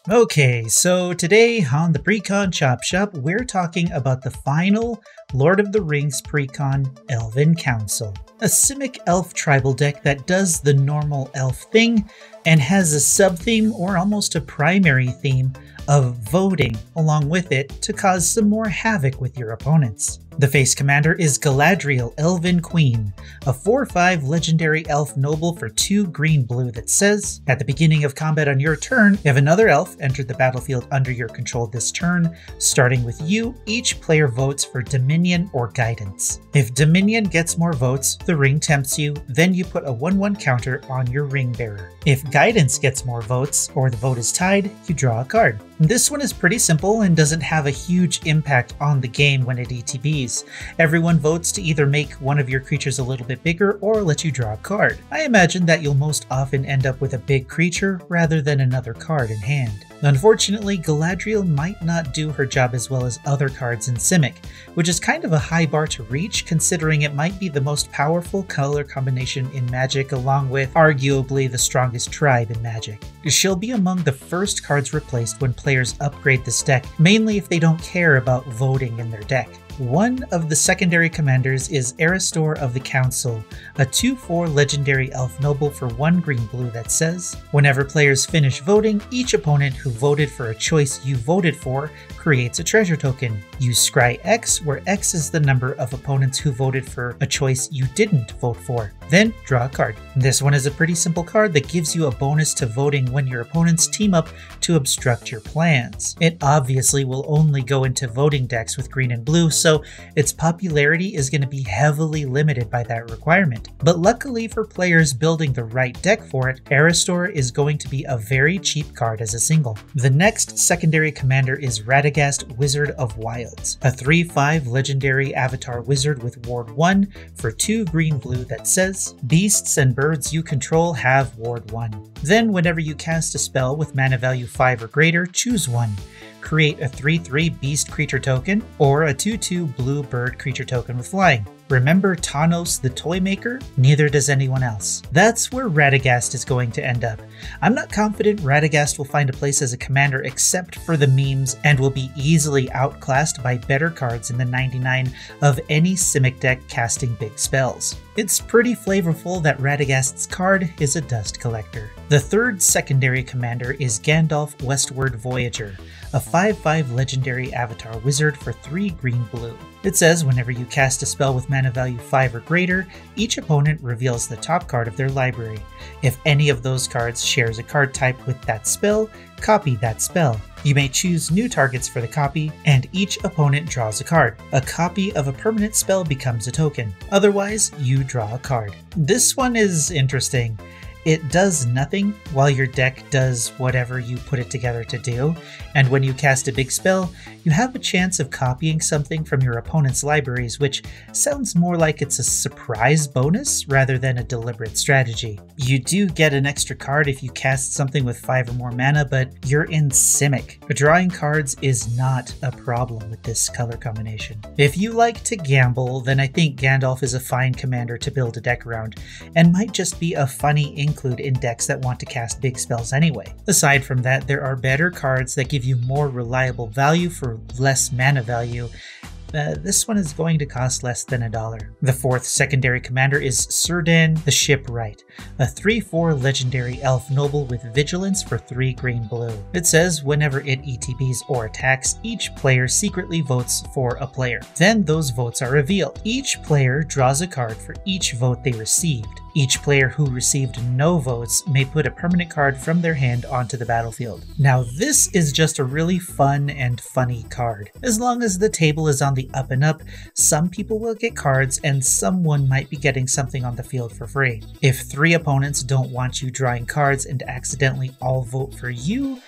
Okay, so today on the Precon Chop Shop, we're talking about the final Lord of the Rings Precon Elven Council. A simic elf tribal deck that does the normal elf thing and has a sub-theme or almost a primary theme of voting along with it to cause some more havoc with your opponents. The face commander is Galadriel, Elven Queen, a 4/5 legendary elf noble for 2 green-blue that says, at the beginning of combat on your turn, if another elf entered the battlefield under your control this turn, starting with you, each player votes for Dominion or Guidance. If Dominion gets more votes, the ring tempts you, then you put a 1/1 counter on your ring bearer. If Guidance gets more votes, or the vote is tied, you draw a card. This one is pretty simple and doesn't have a huge impact on the game when it ETBs. Everyone votes to either make one of your creatures a little bit bigger or let you draw a card. I imagine that you'll most often end up with a big creature rather than another card in hand. Unfortunately, Galadriel might not do her job as well as other cards in Simic, which is kind of a high bar to reach considering it might be the most powerful color combination in Magic along with arguably the strongest tribe in Magic. She'll be among the first cards replaced when players upgrade this deck, mainly if they don't care about voting in their deck. One of the secondary commanders is Aristor of the Council, a 2/4 legendary elf noble for 1 green-blue that says, whenever players finish voting, each opponent who voted for a choice you voted for creates a treasure token. Use Scry X, where X is the number of opponents who voted for a choice you didn't vote for. Then draw a card. This one is a pretty simple card that gives you a bonus to voting when your opponents team up to obstruct your plans. It obviously will only go into voting decks with green and blue, so its popularity is going to be heavily limited by that requirement. But luckily for players building the right deck for it, Aristor is going to be a very cheap card as a single. The next secondary commander is Radagast, Wizard of Wilds, a 3/5 legendary avatar wizard with Ward 1 for 2 green-blue that says, beasts and birds you control have Ward 1. Then whenever you cast a spell with mana value 5 or greater, choose one. Create a 3/3 beast creature token or a 2/2 blue bird creature token with flying. Remember Thanos the Toy Maker? Neither does anyone else. That's where Radagast is going to end up. I'm not confident Radagast will find a place as a commander except for the memes and will be easily outclassed by better cards in the 99 of any Simic deck casting big spells. It's pretty flavorful that Radagast's card is a dust collector. The third secondary commander is Gandalf Westward Voyager, a 5/5 legendary avatar wizard for 3 green-blue. It says whenever you cast a spell with mana value 5 or greater, each opponent reveals the top card of their library. If any of those cards shares a card type with that spell, copy that spell. You may choose new targets for the copy, and each opponent draws a card. A copy of a permanent spell becomes a token. Otherwise, you draw a card. This one is interesting. It does nothing while your deck does whatever you put it together to do, and when you cast a big spell, you have a chance of copying something from your opponent's libraries, which sounds more like it's a surprise bonus rather than a deliberate strategy. You do get an extra card if you cast something with 5 or more mana, but you're in Simic. Drawing cards is not a problem with this color combination. If you like to gamble, then I think Gandalf is a fine commander to build a deck around, and might just be a funny include in decks that want to cast big spells anyway. Aside from that, there are better cards that give you more reliable value for less mana value. This one is going to cost less than $1. The fourth secondary commander is Círdan the Shipwright, a 3/4 legendary elf noble with vigilance for 3 green-blue. It says whenever it ETBs or attacks, each player secretly votes for a player. Then those votes are revealed. Each player draws a card for each vote they received. Each player who received no votes may put a permanent card from their hand onto the battlefield. Now this is just a really fun and funny card. As long as the table is on the up and up, some people will get cards and someone might be getting something on the field for free. If 3 opponents don't want you drawing cards and accidentally all vote for you,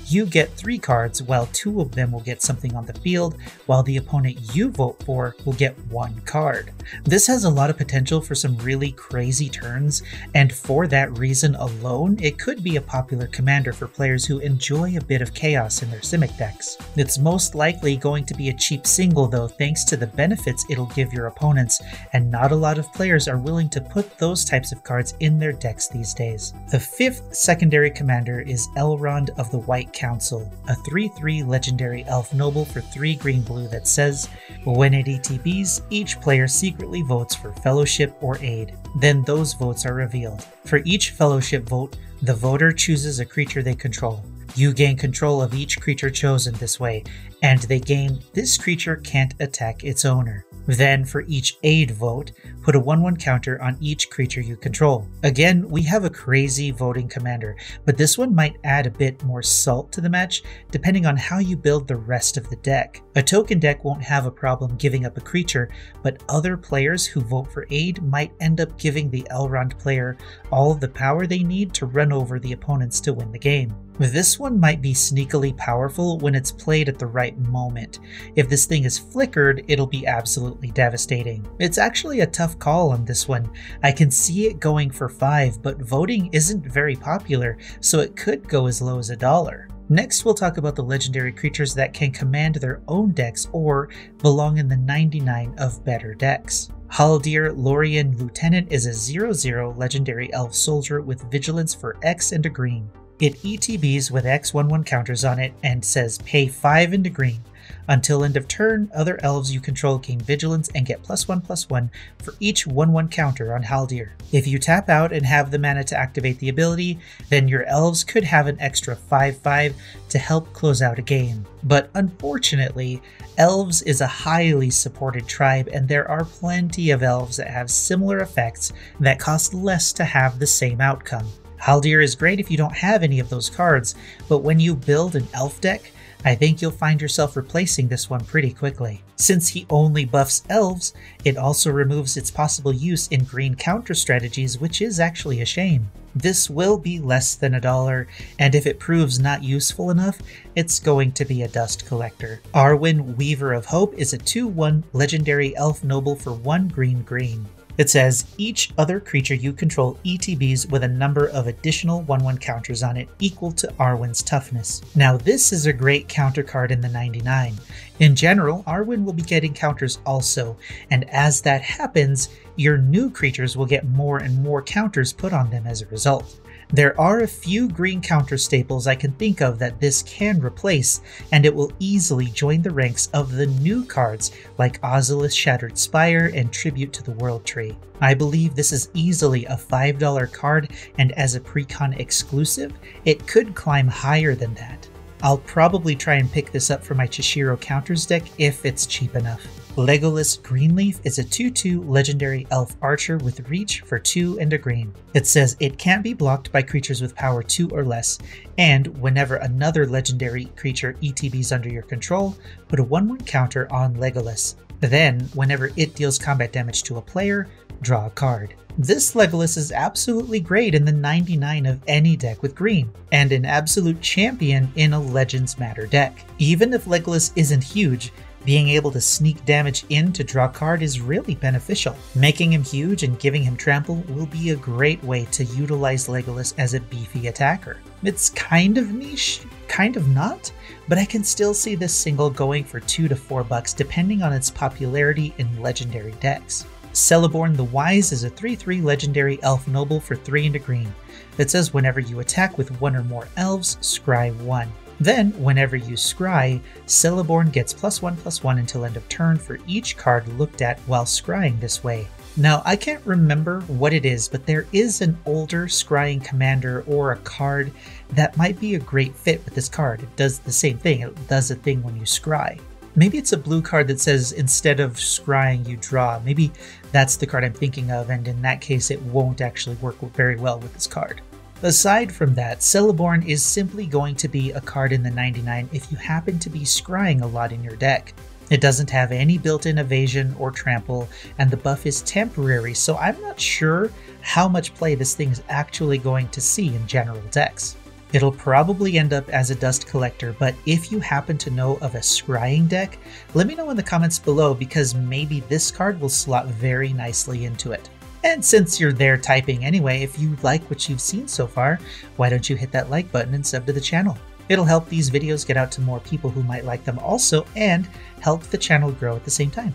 you get 3 cards, while 2 of them will get something on the field, while the opponent you vote for will get 1 card. This has a lot of potential for some really crazy turns, and for that reason alone, it could be a popular commander for players who enjoy a bit of chaos in their Simic decks. It's most likely going to be a cheap single though, thanks to the benefits it'll give your opponents, and not a lot of players are willing to put those types of cards in their decks these days. The 5th secondary commander is Elrond of the White Council, a 3/3 legendary elf noble for 3 green-blue that says, when it ETBs, each player secretly votes for fellowship or aid. Then those votes are revealed. For each fellowship vote, the voter chooses a creature they control. You gain control of each creature chosen this way, and they gain this creature can't attack its owner. Then, for each aid vote, put a 1/1 counter on each creature you control. Again, we have a crazy voting commander, but this one might add a bit more salt to the match, depending on how you build the rest of the deck. A token deck won't have a problem giving up a creature, but other players who vote for aid might end up giving the Elrond player all the power they need to run over the opponents to win the game. This one might be sneakily powerful when it's played at the right moment. If this thing is flickered, it'll be absolutely devastating. It's actually a tough call on this one. I can see it going for 5, but voting isn't very popular, so it could go as low as $1. Next, we'll talk about the legendary creatures that can command their own decks or belong in the 99 of better decks. Haldir Lorien Lieutenant is a 0/0 legendary elf soldier with vigilance for X and a green. It ETBs with X 1/1 counters on it and says pay 5 into green. Until end of turn, other elves you control gain vigilance and get +1/+1 for each 1/1 counter on Haldir. If you tap out and have the mana to activate the ability, then your elves could have an extra 5/5 to help close out a game. But unfortunately, elves is a highly supported tribe, and there are plenty of elves that have similar effects that cost less to have the same outcome. Haldir is great if you don't have any of those cards, but when you build an elf deck, I think you'll find yourself replacing this one pretty quickly. Since he only buffs elves, it also removes its possible use in green counter strategies, which is actually a shame. This will be less than $1, and if it proves not useful enough, it's going to be a dust collector. Arwen, Weaver of Hope is a 2/1 legendary elf noble for 1 green. It says, each other creature you control ETBs with a number of additional 1/1 counters on it equal to Arwen's toughness. Now this is a great counter card in the 99. In general, Arwen will be getting counters also, and as that happens, your new creatures will get more and more counters put on them as a result. There are a few green counter staples I can think of that this can replace, and it will easily join the ranks of the new cards like Ozilith's Shattered Spire and Tribute to the World Tree. I believe this is easily a $5 card, and as a Precon exclusive, it could climb higher than that. I'll probably try and pick this up for my Chishiro counters deck if it's cheap enough. Legolas Greenleaf is a 2/2 legendary elf archer with reach for 2 and a green. It says it can't be blocked by creatures with power 2 or less, and whenever another legendary creature ETBs under your control, put a 1/1 counter on Legolas. Then, whenever it deals combat damage to a player, draw a card. This Legolas is absolutely great in the 99 of any deck with green, and an absolute champion in a Legends Matter deck. Even if Legolas isn't huge, being able to sneak damage in to draw a card is really beneficial. Making him huge and giving him trample will be a great way to utilize Legolas as a beefy attacker. It's kind of niche, kind of not, but I can still see this single going for $2 to $4 depending on its popularity in legendary decks. Celeborn the Wise is a 3/3 legendary elf noble for 3 and a green. It says whenever you attack with 1 or more elves, scry 1. Then, whenever you scry, Celeborn gets +1/+1 until end of turn for each card looked at while scrying this way. Now, I can't remember what it is, but there is an older scrying commander or a card that might be a great fit with this card. It does the same thing. It does a thing when you scry. Maybe it's a blue card that says instead of scrying, you draw. Maybe that's the card I'm thinking of, and in that case, it won't actually work very well with this card. Aside from that, Celeborn is simply going to be a card in the 99 if you happen to be scrying a lot in your deck. It doesn't have any built-in evasion or trample, and the buff is temporary, so I'm not sure how much play this thing is actually going to see in general decks. It'll probably end up as a dust collector, but if you happen to know of a scrying deck, let me know in the comments below because maybe this card will slot very nicely into it. And since you're there typing anyway, if you like what you've seen so far, why don't you hit that like button and sub to the channel? It'll help these videos get out to more people who might like them also, and help the channel grow at the same time.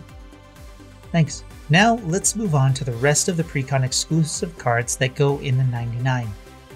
Thanks. Now let's move on to the rest of the Precon exclusive cards that go in the 99.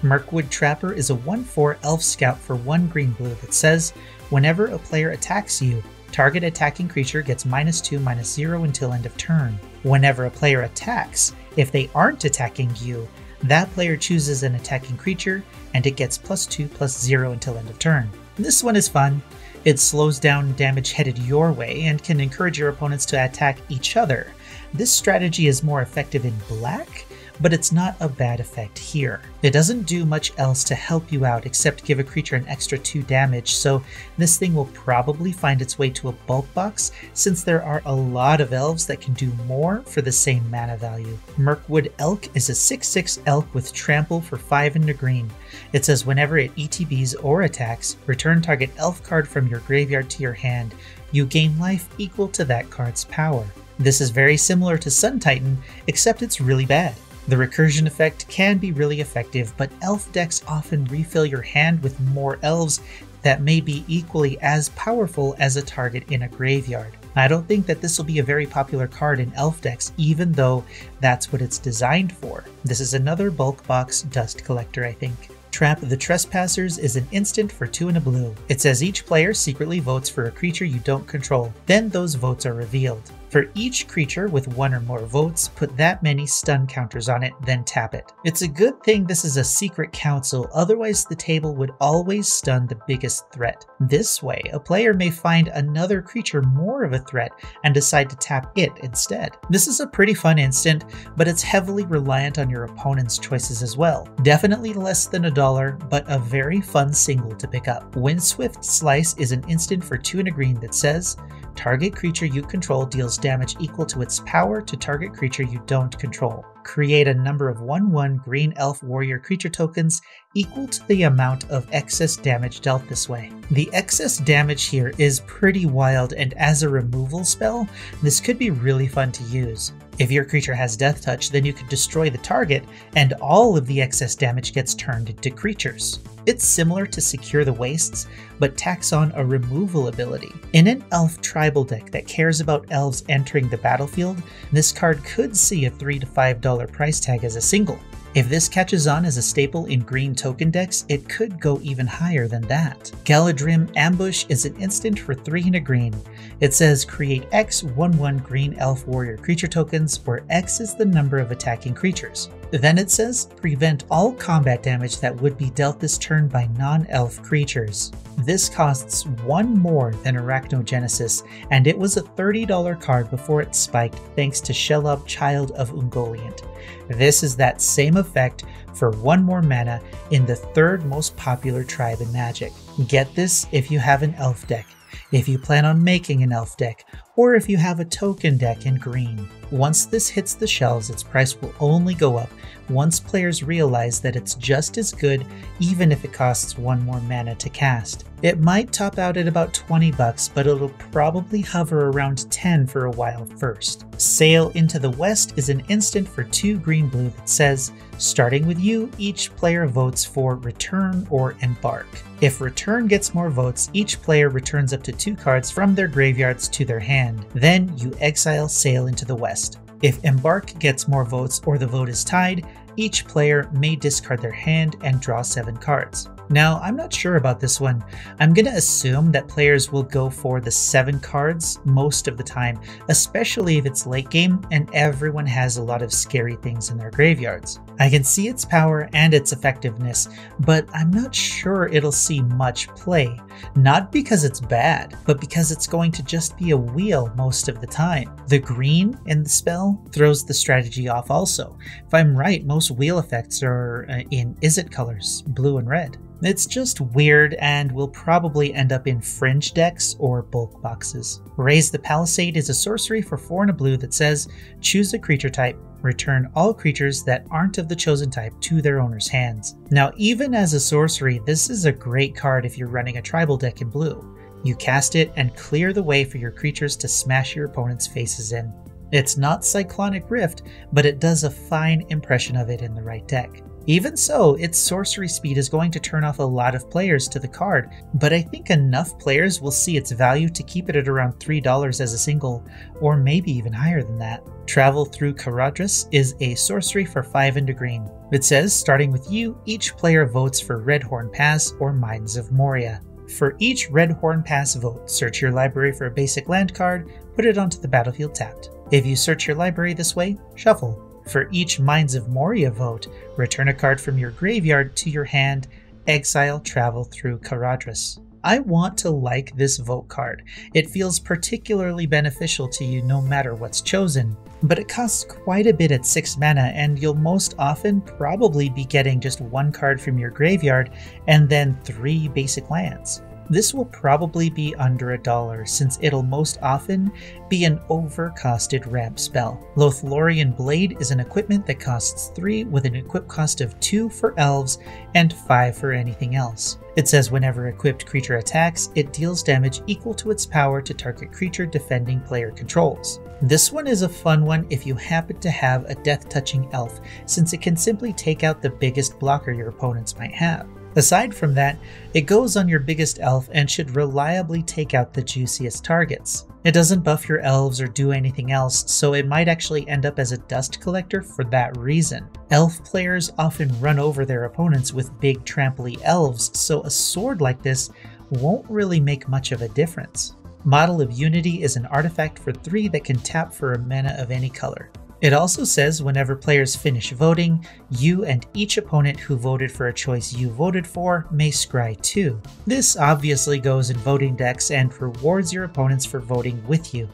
Mirkwood Trapper is a 1/4 Elf Scout for 1 green-blue that says, whenever a player attacks you, target attacking creature gets -2/-0 until end of turn. Whenever a player attacks, if they aren't attacking you, that player chooses an attacking creature and it gets +2/+0 until end of turn. This one is fun. It slows down damage headed your way and can encourage your opponents to attack each other. This strategy is more effective in black, but it's not a bad effect here. It doesn't do much else to help you out except give a creature an extra 2 damage, so this thing will probably find its way to a bulk box since there are a lot of elves that can do more for the same mana value. Mirkwood Elk is a 6/6 elk with trample for 5 and a green. It says whenever it ETBs or attacks, return target elf card from your graveyard to your hand. You gain life equal to that card's power. This is very similar to Sun Titan, except it's really bad. The recursion effect can be really effective, but elf decks often refill your hand with more elves that may be equally as powerful as a target in a graveyard. I don't think that this will be a very popular card in elf decks, even though that's what it's designed for. This is another bulk box dust collector, I think. Trap the Trespassers is an instant for 2 and a blue. It says each player secretly votes for a creature you don't control, then those votes are revealed. For each creature with 1 or more votes, put that many stun counters on it, then tap it. It's a good thing this is a secret council, otherwise the table would always stun the biggest threat. This way, a player may find another creature more of a threat and decide to tap it instead. This is a pretty fun instant, but it's heavily reliant on your opponent's choices as well. Definitely less than $1, but a very fun single to pick up. Windswift Slice is an instant for 2 and a green that says, target creature you control deals damage equal to its power to target creature you don't control. Create a number of 1/1 green elf warrior creature tokens equal to the amount of excess damage dealt this way. The excess damage here is pretty wild, and as a removal spell, this could be really fun to use. If your creature has Death Touch, then you could destroy the target, and all of the excess damage gets turned into creatures. It's similar to Secure the Wastes, but tacks on a removal ability. In an elf tribal deck that cares about elves entering the battlefield, this card could see a $3 to $5 price tag as a single. If this catches on as a staple in green token decks, it could go even higher than that. Galadrim Ambush is an instant for 3 and a green. It says create X 1/1 green elf warrior creature tokens, where X is the number of attacking creatures. Then it says prevent all combat damage that would be dealt this turn by non-elf creatures. This costs 1 more than Arachnogenesis, and it was a $30 card before it spiked thanks to Shelob Child of Ungoliant. This is that same effect for 1 more mana in the 3rd most popular tribe in Magic. Get this if you have an elf deck, if you plan on making an elf deck, or if you have a token deck in green. Once this hits the shelves, its price will only go up once players realize that it's just as good even if it costs 1 more mana to cast. It might top out at about $20, but it'll probably hover around 10 for a while first. Sail into the West is an instant for 2 green-blue that says, starting with you, each player votes for Return or Embark. If Return gets more votes, each player returns up to 2 cards from their graveyards to their hand. Then you exile Sail into the West. If Embark gets more votes or the vote is tied, each player may discard their hand and draw 7 cards. Now, I'm not sure about this one. I'm going to assume that players will go for the 7 cards most of the time, especially if it's late game and everyone has a lot of scary things in their graveyards. I can see its power and its effectiveness, but I'm not sure it'll see much play. Not because it's bad, but because it's going to just be a wheel most of the time. The green in the spell throws the strategy off also. If I'm right, most wheel effects are in Izzet colors, blue and red. It's just weird and will probably end up in fringe decks or bulk boxes. Raise the Palisade is a sorcery for 4 and a blue that says, choose a creature type. Return all creatures that aren't of the chosen type to their owner's hands. Now, even as a sorcery, this is a great card if you're running a tribal deck in blue. You cast it and clear the way for your creatures to smash your opponent's faces in. It's not Cyclonic Rift, but it does a fine impression of it in the right deck. Even so, its sorcery speed is going to turn off a lot of players to the card, but I think enough players will see its value to keep it at around $3 as a single, or maybe even higher than that. Travel through Caradhras is a sorcery for 5 and a green. It says, starting with you, each player votes for Redhorn Pass or Mines of Moria. For each Redhorn Pass vote, search your library for a basic land card, put it onto the battlefield tapped. If you search your library this way, shuffle. For each Mines of Moria vote, return a card from your graveyard to your hand, exile Travel through Caradhras. I want to like this vote card. It feels particularly beneficial to you no matter what's chosen, but it costs quite a bit at 6 mana, and you'll most often probably be getting just 1 card from your graveyard and then 3 basic lands. This will probably be under $1 since it'll most often be an overcosted ramp spell. Lothlorien Blade is an equipment that costs 3 with an equip cost of 2 for elves and 5 for anything else. It says whenever equipped creature attacks, it deals damage equal to its power to target creature defending player controls. This one is a fun one if you happen to have a death-touching elf, since it can simply take out the biggest blocker your opponents might have. Aside from that, it goes on your biggest elf and should reliably take out the juiciest targets. It doesn't buff your elves or do anything else, so it might actually end up as a dust collector for that reason. Elf players often run over their opponents with big tramply elves, so a sword like this won't really make much of a difference. Model of Unity is an artifact for 3 that can tap for a mana of any color. It also says whenever players finish voting, you and each opponent who voted for a choice you voted for may scry 2. This obviously goes in voting decks and rewards your opponents for voting with you.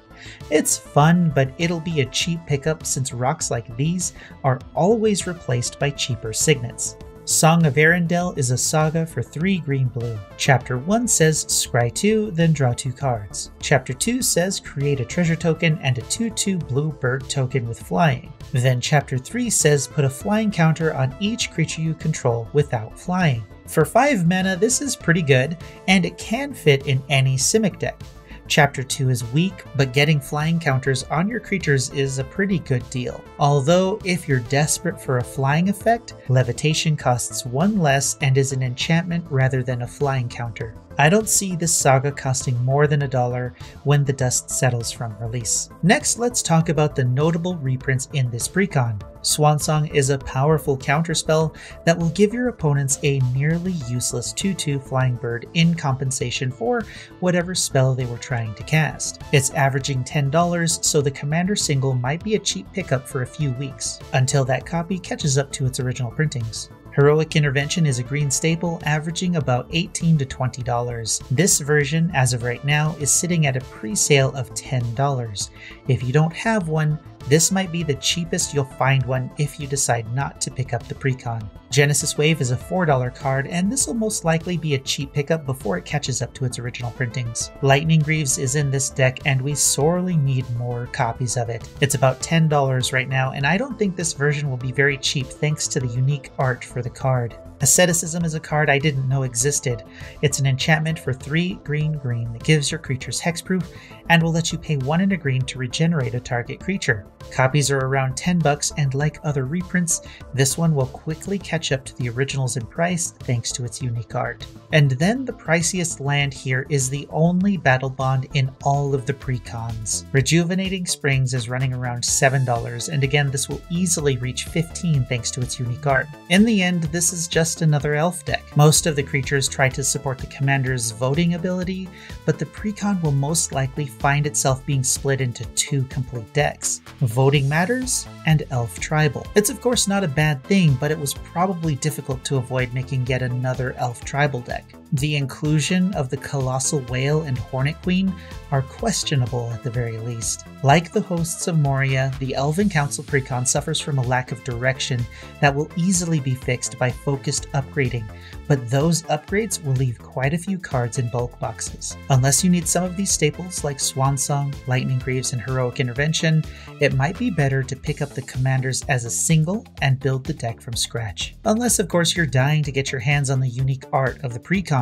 It's fun, but it'll be a cheap pickup since rocks like these are always replaced by cheaper signets. Song of Arendelle is a saga for 3 green-blue. Chapter 1 says scry 2, then draw 2 cards. Chapter 2 says create a treasure token and a 2/2 blue bird token with flying. Then Chapter 3 says put a flying counter on each creature you control without flying. For 5 mana, this is pretty good, and it can fit in any simic deck. Chapter 2 is weak, but getting flying counters on your creatures is a pretty good deal. Although, if you're desperate for a flying effect, levitation costs 1 less and is an enchantment rather than a flying counter. I don't see this saga costing more than $1 when the dust settles from release. Next, let's talk about the notable reprints in this precon. Swansong is a powerful counterspell that will give your opponents a nearly useless 2/2 flying bird in compensation for whatever spell they were trying to cast. It's averaging $10, so the commander single might be a cheap pickup for a few weeks, until that copy catches up to its original printings. Heroic Intervention is a green staple, averaging about $18 to $20. This version, as of right now, is sitting at a pre-sale of $10. If you don't have one, this might be the cheapest you'll find one if you decide not to pick up the precon. Genesis Wave is a $4 card, and this will most likely be a cheap pickup before it catches up to its original printings. Lightning Greaves is in this deck, and we sorely need more copies of it. It's about $10 right now, and I don't think this version will be very cheap thanks to the unique art for the card. Asceticism is a card I didn't know existed. It's an enchantment for 3 green-green that gives your creatures hexproof and will let you pay 1 and a green to regenerate a target creature. Copies are around $10, and like other reprints, this one will quickly catch up to the originals in price thanks to its unique art. And then the priciest land here is the only battle bond in all of the precons. Rejuvenating Springs is running around $7, and again this will easily reach $15 thanks to its unique art. In the end, this is just another elf deck. Most of the creatures try to support the commander's voting ability, but the precon will most likely find itself being split into 2 complete decks: Voting Matters and Elf Tribal. It's of course not a bad thing, but it was probably difficult to avoid making yet another Elf Tribal deck. The inclusion of the Colossal Whale and Hornet Queen are questionable at the very least. Like the hosts of Moria, the Elven Council precon suffers from a lack of direction that will easily be fixed by focused upgrading, but those upgrades will leave quite a few cards in bulk boxes. Unless you need some of these staples like Swansong, Lightning Greaves, and Heroic Intervention, it might be better to pick up the commanders as a single and build the deck from scratch. Unless of course you're dying to get your hands on the unique art of the precon.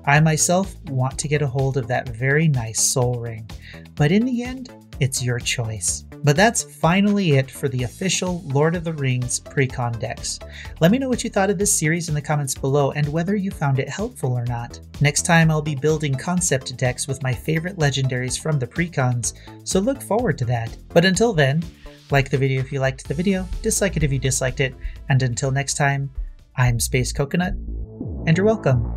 I myself want to get a hold of that very nice Soul Ring, but in the end, it's your choice. But that's finally it for the official Lord of the Rings Precon decks. Let me know what you thought of this series in the comments below and whether you found it helpful or not. Next time I'll be building concept decks with my favorite legendaries from the Precons, so look forward to that. But until then, like the video if you liked the video, dislike it if you disliked it, and until next time, I'm Space Coconut, and you're welcome.